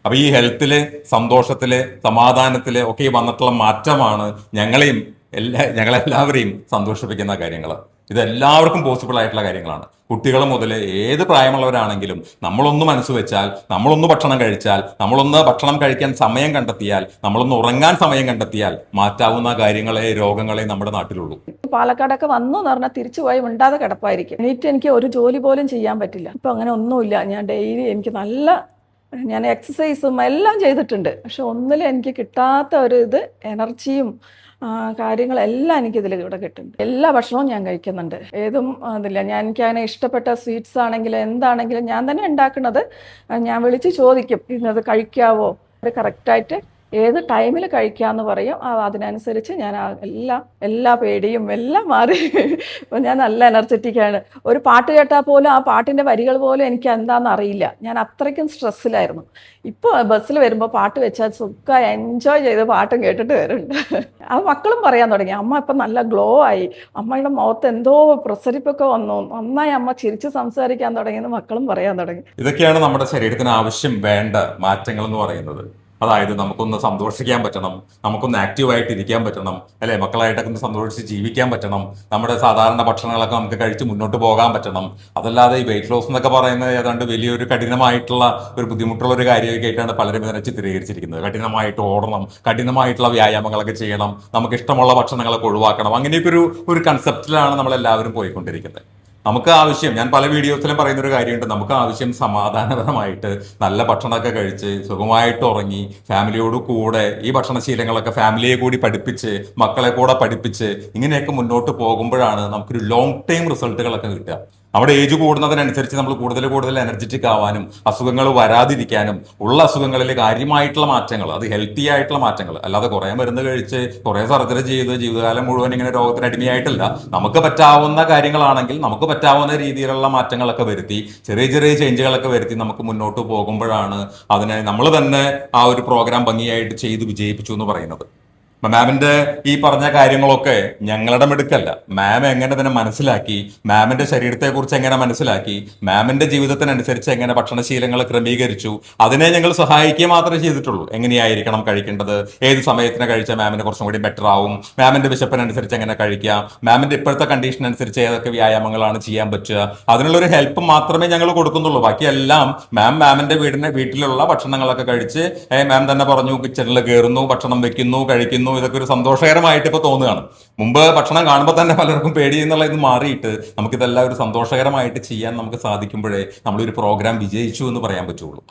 അപ്പൊ ഈ ഹെൽത്തില്, സന്തോഷത്തില്, സമാധാനത്തില് ഒക്കെ വന്നിട്ടുള്ള മാറ്റമാണ് ഞങ്ങളെല്ലാവരെയും സന്തോഷിപ്പിക്കുന്ന കാര്യങ്ങൾ. ഇത് എല്ലാവർക്കും പോസിബിൾ ആയിട്ടുള്ള കാര്യങ്ങളാണ്. കുട്ടികൾ മുതൽ ഏത് പ്രായമുള്ളവരാണെങ്കിലും നമ്മളൊന്ന് മനസ്സ് വെച്ചാൽ, നമ്മളൊന്ന് ഭക്ഷണം കഴിച്ചാൽ, നമ്മളൊന്ന് ഭക്ഷണം കഴിക്കാൻ സമയം കണ്ടെത്തിയാൽ, നമ്മളൊന്ന് ഉറങ്ങാൻ സമയം കണ്ടെത്തിയാൽ മാറ്റാവുന്ന കാര്യങ്ങളെ, രോഗങ്ങളെ നമ്മുടെ നാട്ടിലുള്ളൂ. പാലക്കാടൊക്കെ വന്നു എന്ന് പറഞ്ഞാൽ തിരിച്ചു പോയി മിണ്ടാതെ കിടപ്പായിരിക്കും. എനിക്ക് ഒരു ജോലി പോലും ചെയ്യാൻ പറ്റില്ല. ഇപ്പൊ അങ്ങനെ ഒന്നുമില്ല. ഞാൻ ഡെയിലി ഞാൻ എക്സസൈസും എല്ലാം ചെയ്തിട്ടുണ്ട്. പക്ഷെ ഒന്നിലും എനിക്ക് കിട്ടാത്ത ഒരു എനർജിയും കാര്യങ്ങളെല്ലാം ഇവിടെ കിട്ടുന്നുണ്ട്. എല്ലാ ഭക്ഷണവും ഞാൻ കഴിക്കുന്നുണ്ട്. ഏതും അതില്ല. എനിക്കങ്ങനെ ഇഷ്ടപ്പെട്ട സ്വീറ്റ്സ് ആണെങ്കിലും എന്താണെങ്കിലും ഞാൻ തന്നെ ഉണ്ടാക്കുന്നത്. ഞാൻ വിളിച്ച് ചോദിക്കും, ഇന്നത് കഴിക്കാവോ, അത് കറക്റ്റായിട്ട് ഏത് ടൈമിൽ കഴിക്കാമെന്ന് പറയും. അതിനനുസരിച്ച് ഞാൻ എല്ലാ പേടിയും എല്ലാം മാറി. ഇപ്പം ഞാൻ നല്ല എനർജറ്റിക്കാണ്. ഒരു പാട്ട് കേട്ടാൽ പോലും ആ പാട്ടിൻ്റെ വരികൾ പോലും എനിക്ക് എന്താണെന്ന് അറിയില്ല. ഞാൻ അത്രയ്ക്കും സ്ട്രെസ്സിലായിരുന്നു. ഇപ്പോൾ ബസ്സിൽ വരുമ്പോൾ പാട്ട് വെച്ചാൽ സുഖം എൻജോയ് ചെയ്ത് പാട്ടും കേട്ടിട്ട് വരുന്നുണ്ട്. അത് മക്കളും പറയാൻ തുടങ്ങി, അമ്മ ഇപ്പം നല്ല ഗ്ലോ ആയി, അമ്മയുടെ മുഖത്ത് എന്തോ പ്രസരിപ്പൊക്കെ വന്നു, നന്നായി അമ്മ ചിരിച്ച് സംസാരിക്കാൻ തുടങ്ങിയെന്ന് മക്കളും പറയാൻ തുടങ്ങി. ഇതൊക്കെയാണ് നമ്മുടെ ശരീരത്തിന് ആവശ്യം വേണ്ട മാറ്റങ്ങൾ എന്ന് പറയുന്നത്. അതായത് നമുക്കൊന്ന് സന്തോഷിക്കാൻ പറ്റണം, നമുക്കൊന്ന് ആക്റ്റീവായിട്ട് ഇരിക്കാൻ പറ്റണം, അല്ലെ, മക്കളായിട്ടൊക്കെ ഒന്ന് സന്തോഷിച്ച് ജീവിക്കാൻ പറ്റണം, നമ്മുടെ സാധാരണ ഭക്ഷണങ്ങളൊക്കെ നമുക്ക് കഴിച്ച് മുന്നോട്ട് പോകാൻ പറ്റണം. അതല്ലാതെ ഈ വെയിറ്റ് ലോസ് എന്നൊക്കെ പറയുന്നത് ഏതാണ്ട് വലിയൊരു കഠിനമായിട്ടുള്ള ഒരു ബുദ്ധിമുട്ടുള്ള ഒരു കാര്യമൊക്കെ ആയിട്ടാണ് പലരും ഇതിനെ ചിത്രീകരിച്ചിരിക്കുന്നത്. കഠിനമായിട്ട് ഓടണം, കഠിനമായിട്ടുള്ള വ്യായാമങ്ങളൊക്കെ ചെയ്യണം, നമുക്ക് ഇഷ്ടമുള്ള ഭക്ഷണങ്ങളൊക്കെ ഒഴിവാക്കണം, അങ്ങനെയൊക്കെ ഒരു കൺസെപ്റ്റിലാണ് നമ്മളെല്ലാവരും പോയിക്കൊണ്ടിരിക്കുന്നത്. നമുക്ക് ആവശ്യം, ഞാൻ പല വീഡിയോസിലും പറയുന്ന ഒരു കാര്യമുണ്ട്, നമുക്ക് ആവശ്യം സമാധാനപരമായിട്ട് നല്ല ഭക്ഷണമൊക്കെ കഴിച്ച് സുഖമായിട്ട് ഉറങ്ങി ഫാമിലിയോട് കൂടെ ഈ ഭക്ഷണശീലങ്ങളൊക്കെ ഫാമിലിയെ കൂടി പഠിപ്പിച്ച് മക്കളെ കൂടെ പഠിപ്പിച്ച് ഇങ്ങനെയൊക്കെ മുന്നോട്ട് പോകുമ്പോഴാണ് നമുക്കൊരു ലോങ് ടൈം റിസൾട്ടുകളൊക്കെ കിട്ടുക. നമ്മുടെ ഏജ് കൂടുന്നതിനനുസരിച്ച് നമ്മൾ കൂടുതൽ എനർജറ്റിക് ആവാനും അസുഖങ്ങൾ വരാതിരിക്കാനും ഉള്ള അസുഖങ്ങളിൽ കാര്യമായിട്ടുള്ള മാറ്റങ്ങൾ, അത് ഹെൽത്തി ആയിട്ടുള്ള മാറ്റങ്ങൾ, അല്ലാതെ കുറേ മരുന്ന് കഴിച്ച് കുറേ സർജറി ചെയ്ത് ജീവിതകാലം മുഴുവൻ ഇങ്ങനെ രോഗത്തിന് അടിമയായിട്ടല്ല. നമുക്ക് പറ്റാവുന്ന കാര്യങ്ങളാണെങ്കിൽ നമുക്ക് പറ്റാവുന്ന രീതിയിലുള്ള മാറ്റങ്ങളൊക്കെ വരുത്തി, ചെറിയ ചേഞ്ചുകളൊക്കെ വരുത്തി നമുക്ക് മുന്നോട്ട് പോകുമ്പോഴാണ് അതിനെ നമ്മൾ തന്നെ ആ ഒരു പ്രോഗ്രാം ഭംഗിയായിട്ട് ചെയ്ത് വിജയിപ്പിച്ചു എന്ന് പറയുന്നത്. മാമിന്റെ ഈ പറഞ്ഞ കാര്യങ്ങളൊക്കെ ഞങ്ങളുടെ മിടുക്കല്ല. മാം എങ്ങനെ തന്നെ മനസ്സിലാക്കി, മാമിന്റെ ശരീരത്തെക്കുറിച്ച് എങ്ങനെ മനസ്സിലാക്കി, മാമിന്റെ ജീവിതത്തിനനുസരിച്ച് എങ്ങനെ ഭക്ഷണശീലങ്ങൾ ക്രമീകരിച്ചു, അതിനെ ഞങ്ങൾ സഹായിക്കുക മാത്രമേ ചെയ്തിട്ടുള്ളൂ. എങ്ങനെയായിരിക്കണം കഴിക്കേണ്ടത്, ഏത് സമയത്തിന് കഴിച്ചാൽ മാമിന് കുറച്ചും കൂടി ബെറ്റർ ആവും, മാമിന്റെ വിശപ്പിനനുസരിച്ച് എങ്ങനെ കഴിക്കാം, മാമിന്റെ ഇപ്പോഴത്തെ കണ്ടീഷൻ അനുസരിച്ച് ഏതൊക്കെ വ്യായാമങ്ങളാണ് ചെയ്യാൻ പറ്റുക, അതിനുള്ളൊരു ഹെൽപ്പ് മാത്രമേ ഞങ്ങൾ കൊടുക്കുന്നുള്ളൂ. ബാക്കിയെല്ലാം മാമിന്റെ വീട്ടിലുള്ള ഭക്ഷണങ്ങളൊക്കെ കഴിച്ച് മാം തന്നെ പറഞ്ഞു, കിച്ചണിൽ കയറുന്നു, ഭക്ഷണം വെക്കുന്നു, കഴിക്കുന്നു. ഇതൊക്കെ ഒരു സന്തോഷകരമായിട്ട് ഇപ്പൊ തോന്നുകയാണ്. മുമ്പ് ഭക്ഷണം കാണുമ്പോൾ തന്നെ പലർക്കും പേടി എന്നുള്ള ഇത് മാറിയിട്ട് നമുക്കിതെല്ലാം ഒരു സന്തോഷകരമായിട്ട് ചെയ്യാൻ നമുക്ക് സാധിക്കുമ്പോഴേ നമ്മളൊരു പ്രോഗ്രാം വിജയിച്ചു എന്ന് പറയാൻ പറ്റുള്ളൂ.